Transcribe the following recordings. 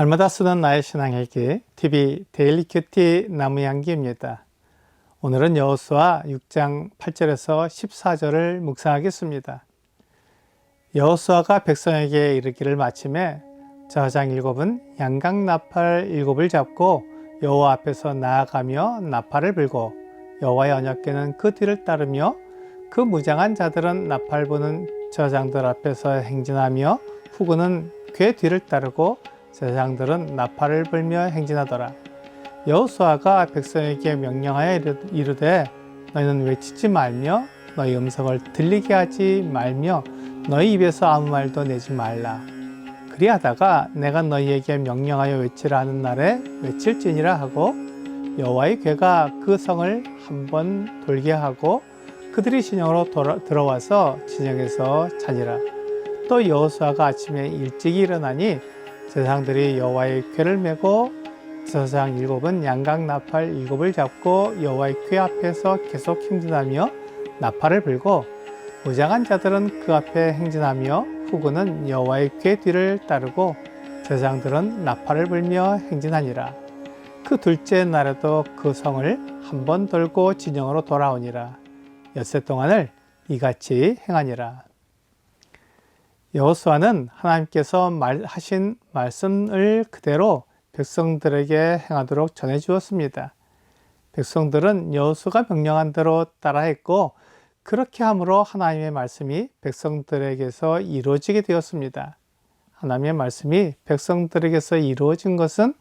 날마다 쓰는 나의 신앙일기 TV 데일리 큐티 나무향기입니다. 오늘은 여호수아 6장 8절에서 14절을 묵상하겠습니다. 여호수아가 백성에게 이르기를 마침에 저장 7은 양강나팔 7을 잡고 여호와 앞에서 나아가며 나팔을 불고 여호와의 언약궤는 그 뒤를 따르며 그 무장한 자들은 나팔 부는 저장들 앞에서 행진하며 후군은 궤 뒤를 따르고 제사장들은 나팔을 불며 행진하더라. 여호수아가 백성에게 명령하여 이르되 너희는 외치지 말며 너희 음성을 들리게 하지 말며 너희 입에서 아무 말도 내지 말라. 그리하다가 내가 너희에게 명령하여 외치라 하는 날에 외칠지니라 하고 여호와의 궤가 그 성을 한번 돌게 하고 그들이 진영으로 들어와서 진영에서 자니라. 또 여호수아가 아침에 일찍 일어나니 제사장들이 여호와의 궤를 메고 제사장 7은 양강나팔 7을 잡고 여호와의 궤 앞에서 계속 행진하며 나팔을 불고 무장한 자들은 그 앞에 행진하며 후군은 여호와의 궤 뒤를 따르고 제사장들은 나팔을 불며 행진하니라. 그 둘째 날에도 그 성을 한 번 돌고 진영으로 돌아오니라. 엿새 동안을 이같이 행하니라. 여호수아는 하나님께서 하신 말씀을 그대로 백성들에게 행하도록 전해주었습니다. 백성들은 여호수아가 명령한 대로 따라했고 그렇게 함으로 하나님의 말씀이 백성들에게서 이루어지게 되었습니다. 하나님의 말씀이 백성들에게서 이루어진 것은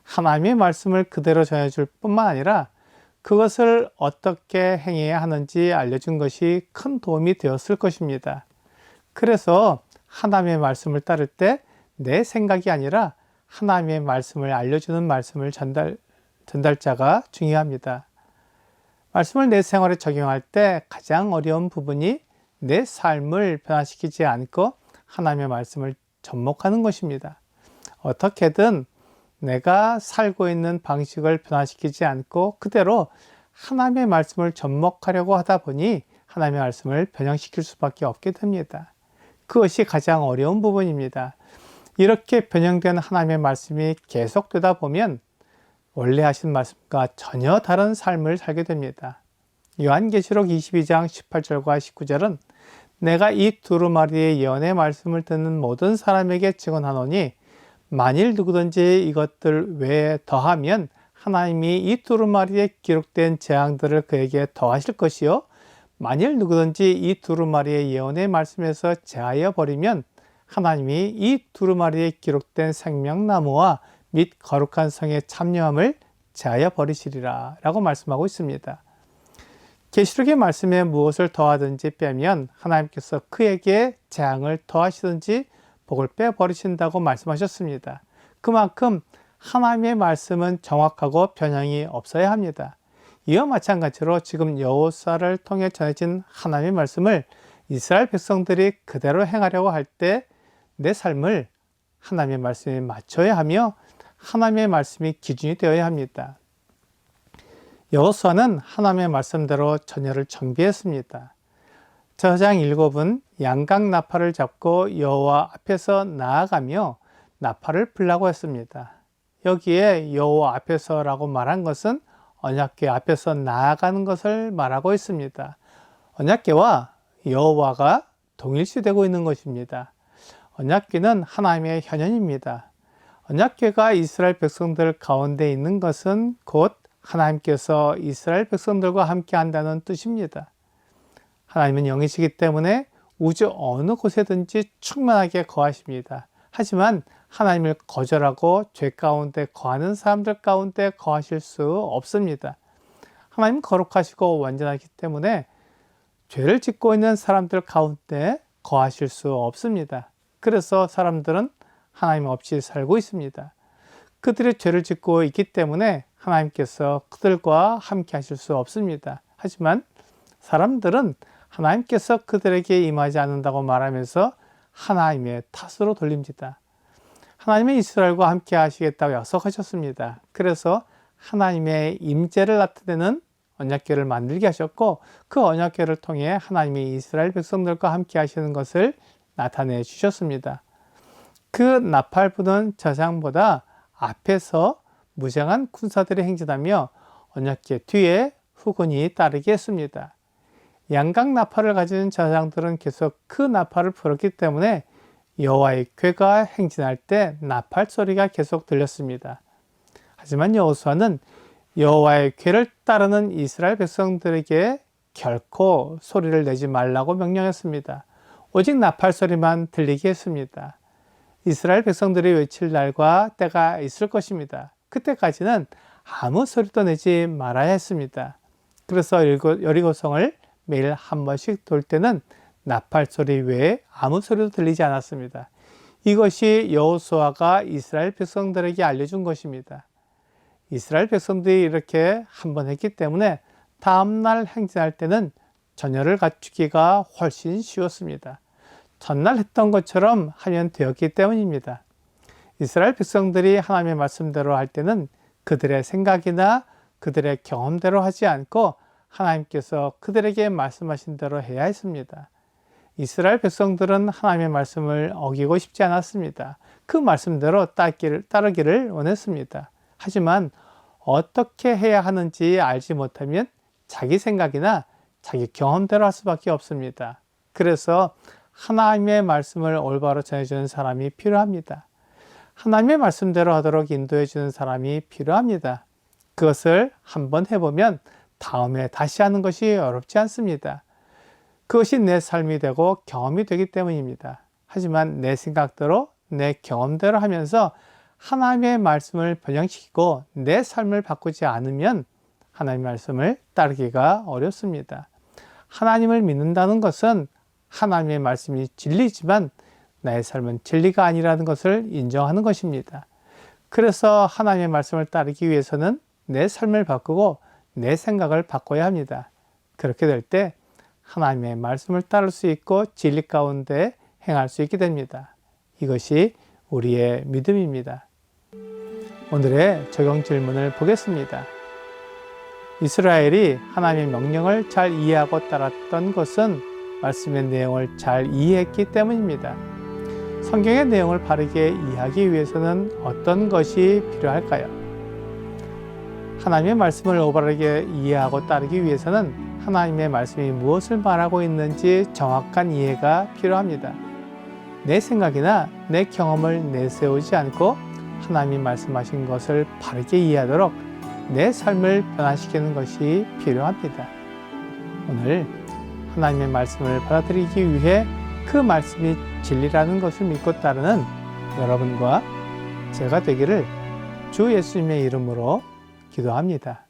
하나님의 말씀을 그대로 전해줄 뿐만 아니라 그것을 어떻게 행해야 하는지 알려준 것이 큰 도움이 되었을 것입니다. 그래서 하나님의 말씀을 따를 때 내 생각이 아니라 하나님의 말씀을 알려주는 말씀을 전달자가 중요합니다. 말씀을 내 생활에 적용할 때 가장 어려운 부분이 내 삶을 변화시키지 않고 하나님의 말씀을 접목하는 것입니다. 어떻게든 내가 살고 있는 방식을 변화시키지 않고 그대로 하나님의 말씀을 접목하려고 하다 보니 하나님의 말씀을 변형시킬 수밖에 없게 됩니다. 그것이 가장 어려운 부분입니다. 이렇게 변형된 하나님의 말씀이 계속되다 보면 원래 하신 말씀과 전혀 다른 삶을 살게 됩니다. 요한계시록 22장 18절과 19절은 내가 이 두루마리의 예언의 말씀을 듣는 모든 사람에게 증언하노니 만일 누구든지 이것들 외에 더하면 하나님이 이 두루마리에 기록된 재앙들을 그에게 더하실 것이요 만일 누구든지 이 두루마리의 예언의 말씀에서 제하여 버리면 하나님이 이 두루마리에 기록된 생명나무와 및 거룩한 성의 참여함을 제하여 버리시리라 라고 말씀하고 있습니다. 계시록의 말씀에 무엇을 더하든지 빼면 하나님께서 그에게 재앙을 더하시든지 복을 빼버리신다고 말씀하셨습니다. 그만큼 하나님의 말씀은 정확하고 변형이 없어야 합니다. 이와 마찬가지로 지금 여호수아를 통해 전해진 하나님의 말씀을 이스라엘 백성들이 그대로 행하려고 할 때 내 삶을 하나님의 말씀에 맞춰야 하며 하나님의 말씀이 기준이 되어야 합니다. 여호수아는 하나님의 말씀대로 전열을 정비했습니다. 저장 7은 양강나팔을 잡고 여호와 앞에서 나아가며 나팔을 불라고 했습니다. 여기에 여호와 앞에서라고 말한 것은 언약궤 앞에서 나아가는 것을 말하고 있습니다. 언약궤와 여호와가 동일시되고 있는 것입니다. 언약궤는 하나님의 현현입니다. 언약궤가 이스라엘 백성들 가운데 있는 것은 곧 하나님께서 이스라엘 백성들과 함께 한다는 뜻입니다. 하나님은 영이시기 때문에 우주 어느 곳에든지 충만하게 거하십니다. 하지만 하나님을 거절하고 죄 가운데 거하는 사람들 가운데 거하실 수 없습니다. 하나님은 거룩하시고 완전하기 때문에 죄를 짓고 있는 사람들 가운데 거하실 수 없습니다. 그래서 사람들은 하나님 없이 살고 있습니다. 그들이 죄를 짓고 있기 때문에 하나님께서 그들과 함께 하실 수 없습니다. 하지만 사람들은 하나님께서 그들에게 임하지 않는다고 말하면서 하나님의 탓으로 돌립니다. 하나님은 이스라엘과 함께 하시겠다고 약속하셨습니다. 그래서 하나님의 임재를 나타내는 언약궤를 만들게 하셨고 그 언약궤를 통해 하나님이 이스라엘 백성들과 함께 하시는 것을 나타내 주셨습니다. 그 나팔 부는 저장보다 앞에서 무장한 군사들이 행진하며 언약궤 뒤에 후군이 따르게 했습니다. 양각 나팔을 가진 제사장들은 계속 그 나팔을 불었기 때문에 여호와의 궤가 행진할 때 나팔 소리가 계속 들렸습니다. 하지만 여호수아는 여호와의 궤를 따르는 이스라엘 백성들에게 결코 소리를 내지 말라고 명령했습니다. 오직 나팔 소리만 들리게 했습니다. 이스라엘 백성들이 외칠 날과 때가 있을 것입니다. 그때까지는 아무 소리도 내지 말아야 했습니다. 그래서 여리고성을 매일 한 번씩 돌 때는 나팔 소리 외에 아무 소리도 들리지 않았습니다. 이것이 여호수아가 이스라엘 백성들에게 알려준 것입니다. 이스라엘 백성들이 이렇게 한 번 했기 때문에 다음날 행진할 때는 전열을 갖추기가 훨씬 쉬웠습니다. 전날 했던 것처럼 하면 되었기 때문입니다. 이스라엘 백성들이 하나님의 말씀대로 할 때는 그들의 생각이나 그들의 경험대로 하지 않고 하나님께서 그들에게 말씀하신 대로 해야 했습니다. 이스라엘 백성들은 하나님의 말씀을 어기고 싶지 않았습니다. 그 말씀대로 따르기를 원했습니다. 하지만 어떻게 해야 하는지 알지 못하면 자기 생각이나 자기 경험대로 할 수밖에 없습니다. 그래서 하나님의 말씀을 올바로 전해주는 사람이 필요합니다. 하나님의 말씀대로 하도록 인도해 주는 사람이 필요합니다. 그것을 한번 해보면 다음에 다시 하는 것이 어렵지 않습니다. 그것이 내 삶이 되고 경험이 되기 때문입니다. 하지만 내 생각대로 내 경험대로 하면서 하나님의 말씀을 변형시키고 내 삶을 바꾸지 않으면 하나님의 말씀을 따르기가 어렵습니다. 하나님을 믿는다는 것은 하나님의 말씀이 진리지만 나의 삶은 진리가 아니라는 것을 인정하는 것입니다. 그래서 하나님의 말씀을 따르기 위해서는 내 삶을 바꾸고 내 생각을 바꿔야 합니다. 그렇게 될 때 하나님의 말씀을 따를 수 있고 진리 가운데 행할 수 있게 됩니다. 이것이 우리의 믿음입니다. 오늘의 적용 질문을 보겠습니다. 이스라엘이 하나님의 명령을 잘 이해하고 따랐던 것은 말씀의 내용을 잘 이해했기 때문입니다. 성경의 내용을 바르게 이해하기 위해서는 어떤 것이 필요할까요? 하나님의 말씀을 올바르게 이해하고 따르기 위해서는 하나님의 말씀이 무엇을 말하고 있는지 정확한 이해가 필요합니다. 내 생각이나 내 경험을 내세우지 않고 하나님이 말씀하신 것을 바르게 이해하도록 내 삶을 변화시키는 것이 필요합니다. 오늘 하나님의 말씀을 받아들이기 위해 그 말씀이 진리라는 것을 믿고 따르는 여러분과 제가 되기를 주 예수님의 이름으로 기도합니다.